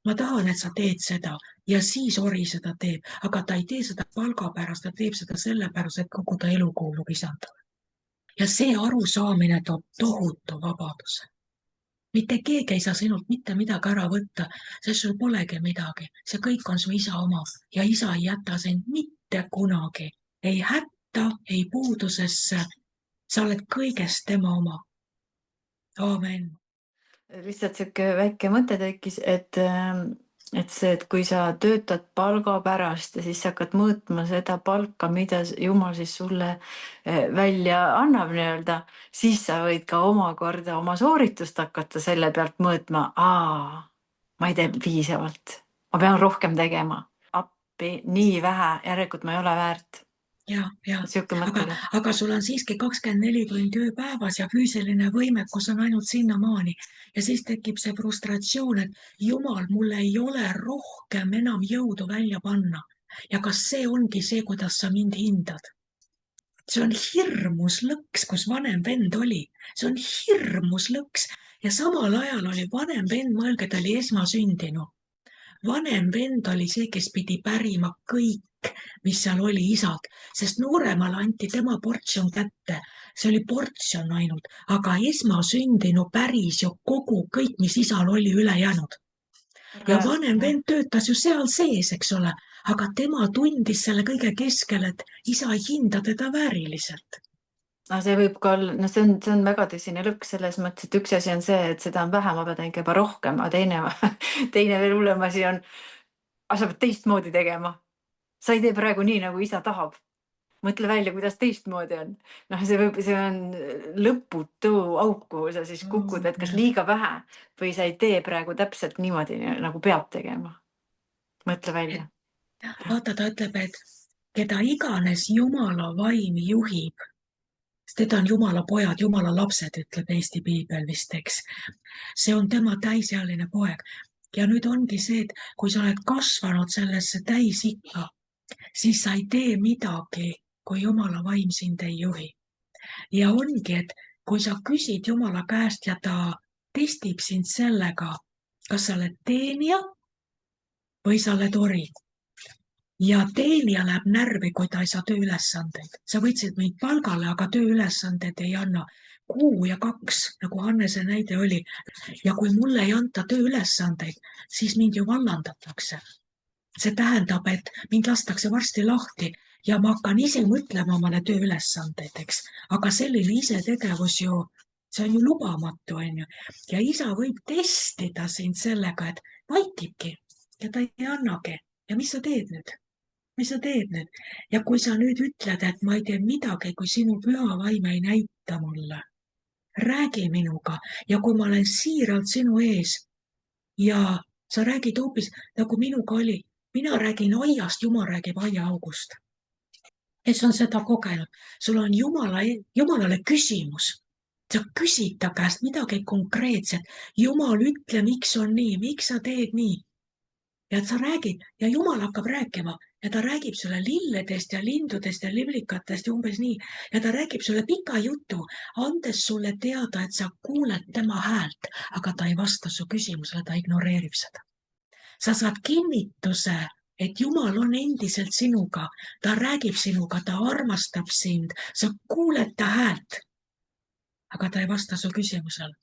ma tahan, et sa teed seda ja siis ori seda teeb, aga ta ei tee seda palga pärast, ta teeb seda sellepärast, et kogu ta elu kuulub isandale. Ja see arusaamine toob tohutu vabaduse. Mitte keegi ei saa sinult mitte midagi ära võtta, sest sul polegi midagi. See kõik on su isa oma ja isa ei jäta sind mitte kunagi. Ei hätta, ei puudusesse. Sa oled kõigest tema oma. Aamen. Lihtsalt siuke väike mõte tekkis, et see, et kui sa töötad palga pärast ja siis sa hakkad mõõtma seda palka, mida Jumal siis sulle välja annab nii-öelda, siis sa võid ka omakorda oma sooritust hakata selle pealt mõõtma. Ma ei tee piisavalt, ma pean rohkem tegema. Appi, nii vähe, järelikult ma ei ole väärt. Ja, Siuke mõte. aga sul on siiski 24 tundi ööpäevas ja füüsiline võimekus on ainult sinnamaani. Ja siis tekib see frustratsioon, et Jumal, mul ei ole rohkem enam jõudu välja panna. Ja kas see ongi see, kuidas sa mind hindad? See on hirmus lõks, kus vanem vend oli. See on hirmus lõks ja samal ajal oli vanem vend, mõelge, ta oli esmasündinu. Vanem vend oli see, kes pidi pärima kõik, mis seal oli isad, sest nooremale anti tema portsjon kätte. See oli portsjon ainult, aga esmasündinu päris ju kõik, mis isal oli üle jäänud. Ja vanem vend töötas ju seal sees, eks ole, aga tema tundis selle kõige keskel, et isa ei hinda teda vääriliselt. See võib ka olla, see on väga tõsine lõks selles mõttes, et üks asi on see, et seda on vähe, ma pean tegema rohkem, aga teine veel hullem asi on, sa pead teistmoodi tegema. Sa ei tee praegu nii, nagu isa tahab. Mõtle välja, kuidas teistmoodi on. See on lõputu auk, kuhu sa siis kukud, et kas liiga vähe või sa ei tee praegu täpselt niimoodi, nagu peab tegema. Mõtle välja. Vaata, ta ütleb, et keda iganes Jumala vaim juhib, teda on Jumala pojad, Jumala lapsed, ütleb Eesti piibel vist, eks. See on tema täisealine poeg. Ja nüüd ongi see, et kui sa oled kasvanud sellesse täisikka, siis sa ei tee midagi, kui Jumala vaim sind ei juhi. Ja ongi, et kui sa küsid Jumala käest ja ta testib sind sellega, kas sa oled teenija või sa oled ori. Ja teenija läheb närvi, kui ta ei saa tööülesandeid. Sa võtsid mind palgale, aga tööülesandeid ei anna. 1 ja 2, nagu Hannese näide oli. Ja kui mulle ei anta tööülesandeid, siis mind ju vallandatakse. See tähendab, et mind lastakse varsti lahti ja ma hakkan ise mõtlema omale tööülesandeid, eks. Aga selline isetegevus ju, see on ju lubamatu, on ju. Ja isa võib testida sind sellega, et vaikibki ja ta ei annagi. Ja mis sa teed nüüd? Mis sa teed nüüd? Ja kui sa nüüd ütled, et ma ei tee midagi, kui sinu püha vaim ei näita mulle, räägi minuga ja kui ma olen siiralt sinu ees ja sa räägid hoopis nagu minuga oli, mina räägin aiast, Jumal räägib aiaaugust. kes on seda kogenud, sul on Jumalale küsimus. Sa küsid ta käest midagi konkreetset. Jumal, ütle, miks on nii, miks sa teed nii? Ja sa räägid ja Jumal hakkab rääkima ja ta räägib sulle lilledest ja lindudest ja liblikatest ja umbes nii. Ja ta räägib sulle pika jutu, andes sulle teada, et sa kuuled tema häält, aga ta ei vasta su küsimusele, ta ignoreerib seda. Sa saad kinnituse, et Jumal on endiselt sinuga, ta räägib sinuga, ta armastab sind, sa kuuled ta häält, aga ta ei vasta su küsimusele.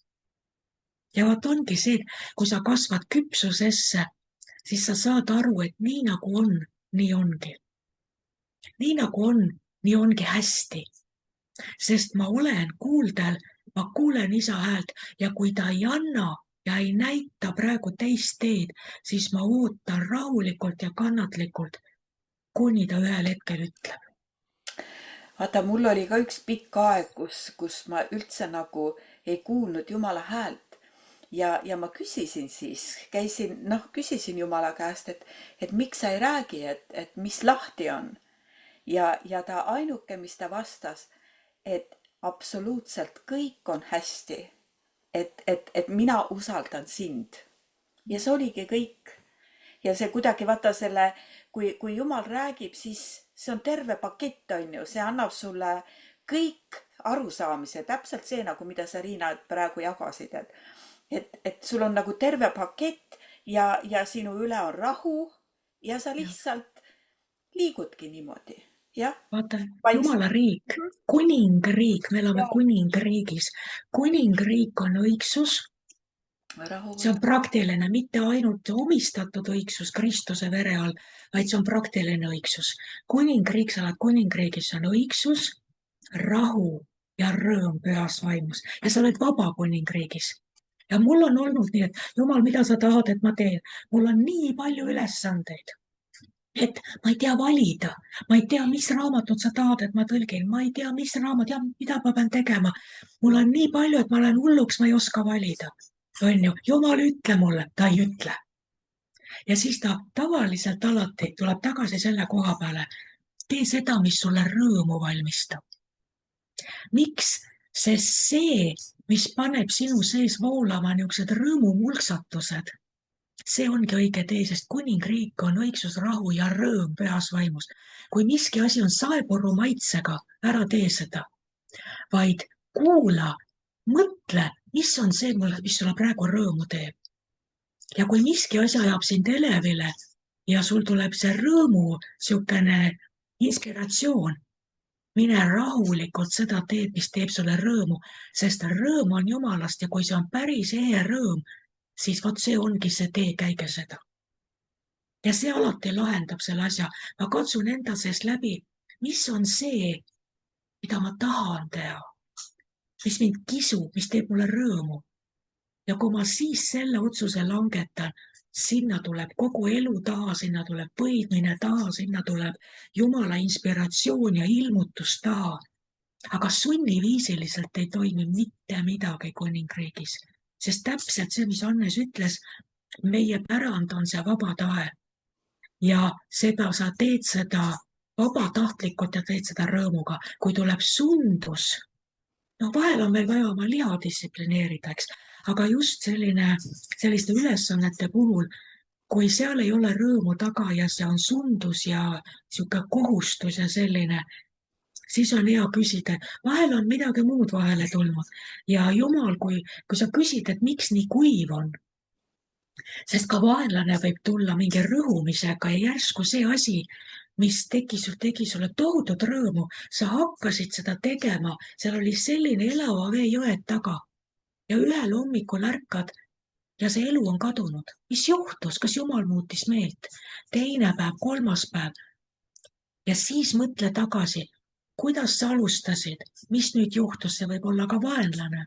Ja vaat ongi see, et kui sa kasvad küpsusesse, siis sa saad aru, et nii nagu on, nii ongi. Nii nagu on, nii ongi hästi. Sest ma olen kuuldel, ma kuulen isa häält ja kui ta ei anna ja ei näita praegu teist teed, siis ma ootan rahulikult ja kannatlikult, kuni ta ühel hetkel ütleb. Vaata, mul oli ka üks pikk aeg, kus ma üldse nagu ei kuulnud Jumala häält. Ja ma küsisin siis, küsisin Jumala käest, et miks sa ei räägi, et mis lahti on. Ja ta ainuke, mis ta vastas, et absoluutselt kõik on hästi, et mina usaldan sind. Ja see oligi kõik. Ja see kuidagi, vaata selle, kui Jumal räägib, siis see on terve pakett, on ju, see annab sulle kõik arusaamise, täpselt see, nagu mida sa, Riina, praegu jagasid, et sul on nagu terve pakett ja sinu üle on rahu ja sa lihtsalt liigudki niimoodi. Vaata, Jumala riik, kuningriik, me elame kuningriigis. Kuningriik on õigsus. See on praktiline, mitte ainult omistatud õigsus Kristuse vere all, vaid see on praktiline õigsus. Kuningriik, sa oled kuningriigis, see on õigsus, rahu ja rõõm pühas vaimus ja sa oled vaba kuningriigis. Ja mul on olnud nii, et Jumal, mida sa tahad, et ma teen? Mul on nii palju ülesandeid, et ma ei tea valida. Ma ei tea, mis raamatut sa tahad, et ma tõlgin. Ma ei tea, mis raamat ja mida ma pean tegema. Mul on nii palju, et ma olen hulluks, ma ei oska valida. On ju, Jumal, ütle mulle, ta ei ütle. Ja siis ta tavaliselt alati tuleb tagasi selle koha peale. Tee seda, mis sulle rõõmu valmistab. Miks? Sest see, mis paneb sinu sees voolama niisugused rõõmumulksatused, see ongi õige tee, sest kuningriik on õigsus, rahu ja rõõm pühas vaimus. Kui miski asi on saepurru maitsega, ära tee seda, vaid kuula, mõtle, mis on see, mis sulle praegu rõõmu teeb. Ja kui miski asi ajab sind elevile ja sul tuleb see rõõmu siukene inspiratsioon, mine rahulikult seda teed, mis teeb sulle rõõmu, sest rõõm on Jumalast ja kui see on päris ehe rõõm, siis vot see ongi see tee, käige seda. Ja see alati lahendab selle asja. Ma katsun enda sees läbi, mis on see, mida ma tahan teha, mis mind kisub, mis teeb mulle rõõmu. Ja kui ma siis selle otsuse langetan, sinna tuleb kogu elu taha, sinna tuleb võidmine taha, sinna tuleb Jumala inspiratsioon ja ilmutus taha. Aga sunniviisiliselt ei toimi mitte midagi kuningriigis, sest täpselt see, mis Hannes ütles, meie pärand on see vaba tahe. Ja seda sa teed seda vabatahtlikult ja teed seda rõõmuga. Kui tuleb sundus, vahel on meil vaja oma liha distsiplineerida, eks? Aga just selliste ülesannete puhul, kui seal ei ole rõõmu taga ja see on sundus ja siuke kohustus ja selline, siis on hea küsida. Vahel on midagi muud vahele tulnud ja Jumal, kui sa küsid, et miks nii kuiv on, sest ka vaenlane võib tulla mingi rõhumisega ja järsku see asi, mis tegi sulle tohutut rõõmu, sa hakkasid seda tegema, seal oli selline elava vee jõed taga. Ja ühel hommikul ärkad ja see elu on kadunud. Mis juhtus? Kas Jumal muutis meelt? Teine päev, kolmas päev. Ja siis mõtle tagasi, kuidas sa alustasid, mis nüüd juhtus, see võib olla ka vaenlane.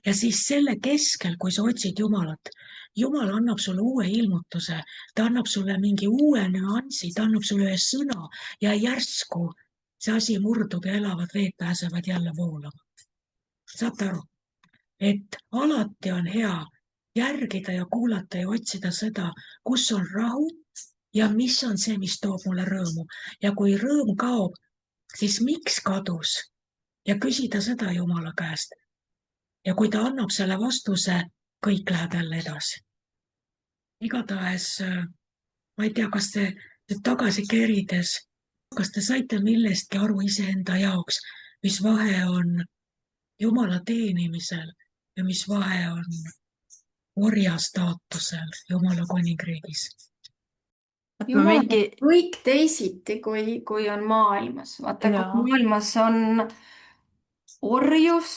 Ja siis selle keskel, kui sa otsid Jumalat, Jumal annab sulle uue ilmutuse, ta annab sulle mingi uue nüansi, ta annab sulle ühe sõna ja järsku see asi murdub ja elavad veed pääsevad jälle voolama. Saate aru? Et alati on hea järgida ja kuulata ja otsida seda, kus on rahu ja mis on see, mis toob mulle rõõmu. Ja kui rõõm kaob, siis miks kadus ja küsida seda Jumala käest. Ja kui ta annab selle vastuse, kõik läheb jälle edasi. Igatahes, ma ei tea, kas te tagasi kerides, kas te saite millestki aru iseenda jaoks, mis vahe on Jumala teenimisel ja mis vahe on orja staatusel Jumala kuningriigis? Jumal on mingi, kõik teisiti, kui on maailmas. Vaata, kui jaa, maailmas on orjus,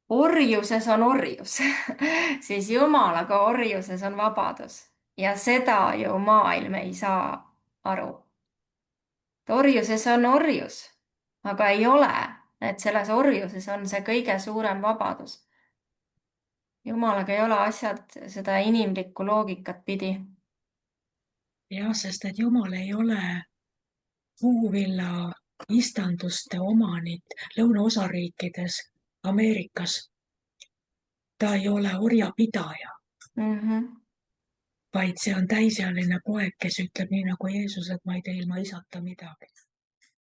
orjuses on orjus, siis Jumalaga orjuses on vabadus. Ja seda ju maailm ei saa aru. Orjuses on orjus, aga ei ole, et selles orjuses on see kõige suurem vabadus. Jumalaga ei ole asjad seda inimlikku loogikat pidi. Jah, sest et Jumal ei ole puuvilla istanduste omanik lõunaosariikides Ameerikas. Ta ei ole orjapidaja, vaid see on täisealine poeg, kes ütleb nii nagu Jeesus, et ma ei tee ilma isata midagi.